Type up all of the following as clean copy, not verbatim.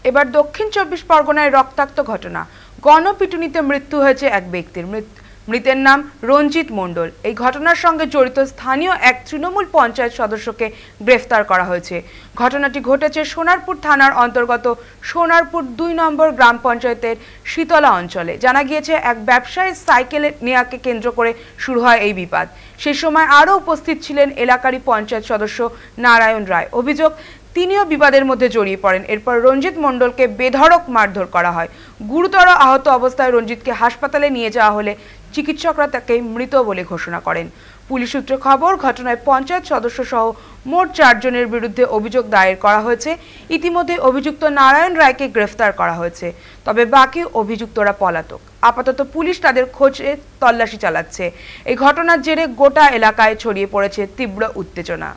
এবার দক্ষিণ 24 পরগনায় রক্তাক্ত ঘটনা। গণপিটুনিতে মৃত্যু হয়েছে এক ব্যক্তির। মৃতের নাম রঞ্জিত মণ্ডল। এই ঘটনার সঙ্গে জড়িত স্থানীয় এক তৃণমূল পঞ্চায়েত সদস্যকে গ্রেফতার করা হয়েছে। ঘটনাটি ঘটেছে সোনারপুর থানার অন্তর্গত সোনারপুর 2 নম্বর গ্রাম পঞ্চায়েতের শীতলা অঞ্চলে। জানা গিয়েছে, এক ব্যবসায়ীর সাইকেলে নেয়াকে কেন্দ্র করে শুরু হয় এই বিবাদ। সেই সময় আরও উপস্থিত ছিলেন এলাকারই পঞ্চায়েত সদস্য নারায়ণ রায়। অভিযোগ, তিনিও বিবাদের মধ্যে জড়িয়ে পড়েন। এরপর রঞ্জিত মণ্ডলকে বেধড়ক মারধর করা হয়। গুরুতর আহত অবস্থায় রঞ্জিতকে হাসপাতালে নিয়ে যাওয়া হলে চিকিৎসকরা তাকে মৃত বলে ঘোষণা করেন। পুলিশ সূত্রে খবর, ঘটনায় পঞ্চায়েত সদস্য সহ মোট 4 জনের বিরুদ্ধে অভিযোগ দায়ের করা হয়েছে। ইতিমধ্যে অভিযুক্ত নারায়ণ রায়কে গ্রেফতার করা হয়েছে, তবে বাকি অভিযুক্তরা পলাতক। আপাতত পুলিশ তাদের খোঁজে তল্লাশি চালাচ্ছে। এই ঘটনার জেরে গোটা এলাকায় ছড়িয়ে পড়েছে তীব্র উত্তেজনা।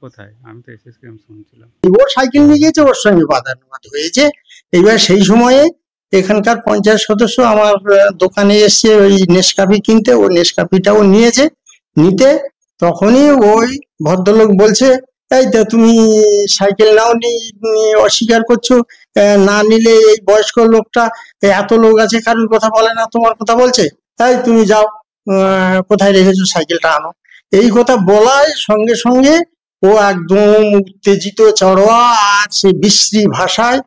কোথায়? আমি তো এসএসকে শুনছিলাম। ওর সাইকেল নিয়ে গিয়েছে, ওর সঙ্গে বাদানুবাদ হয়েছে। এবার সেই সময়ে এখানকার পঞ্চায়েত সদস্য আমার দোকানে এসছে ওই নেসকাফি কিনতে, ও নেসকাফিটাও নিয়েছে। নিতে তখনই ওই ভদ্রলোক বলছে, এই তো তুমি সাইকেল নাও নি, অস্বীকার করছো, না নিলে এই বয়স্ক লোকটা, এত লোক আছে কারোর কথা বলে না, তোমার কথা বলছে, তাই তুমি যাও, কোথায় রেখেছো সাইকেলটা আনো। এই কথা বলায় সঙ্গে সঙ্গে ও একদম উত্তেজিত, চড়োয়া, আর সে বিশ্রী ভাষায়,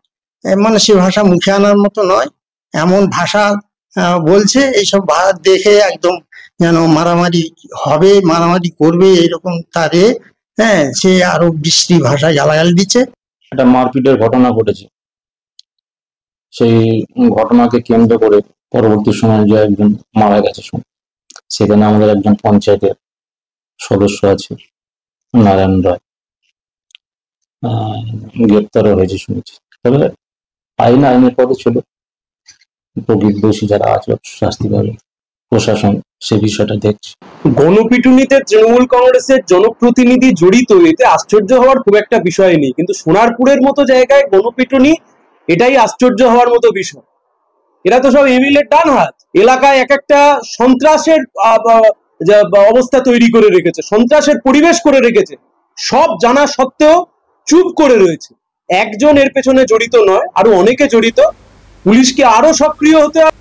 মানে সে ভাষা মুখে আনার মতো নয়, এমন ভাষা বলছে। এইসব দেখে একদম যেন মারামারি হবে, মারামারি করবে এরকম তারে, হ্যাঁ, সে আরো বিশ্রী ভাষায় গালাগালি দিচ্ছে। একটা মারপিটের ঘটনা ঘটেছে। সেই ঘটনাকে কেন্দ্র করে পরবর্তী সময় যে একজন মারা গেছে, সেখানে আমাদের একজন পঞ্চায়েতের সদস্য আছে নারায়ণ রায়, গ্রেপ্তারও হয়েছে শুনেছি। তবে আইনের পথে ছিল, প্রকৃত দোষী যারা আছে শাস্তি পাবে, প্রশাসন সে বিষয়টা দেখছে। গণপিটুনিতে তৃণমূল কংগ্রেসের জনপ্রতিনিধি জড়িত, এতে আশ্চর্য হওয়ার খুব একটা বিষয় নেই, কিন্তু সোনারপুরের মতো জায়গায় গণপিটুনি, এটাই আশ্চর্য হওয়ার মতো বিষয়। এরা তো সব এমএলএ ডান হাত। এলাকায় এক একটা সন্ত্রাসের অবস্থা তৈরি করে রেখেছে, সন্ত্রাসের পরিবেশ করে রেখেছে, সব জানা সত্ত্বেও চুপ করে রয়েছে। একজন এর পেছনে জড়িত নয়, আরো অনেকে জড়িত। পুলিশকে আরো সক্রিয় হতে হবে।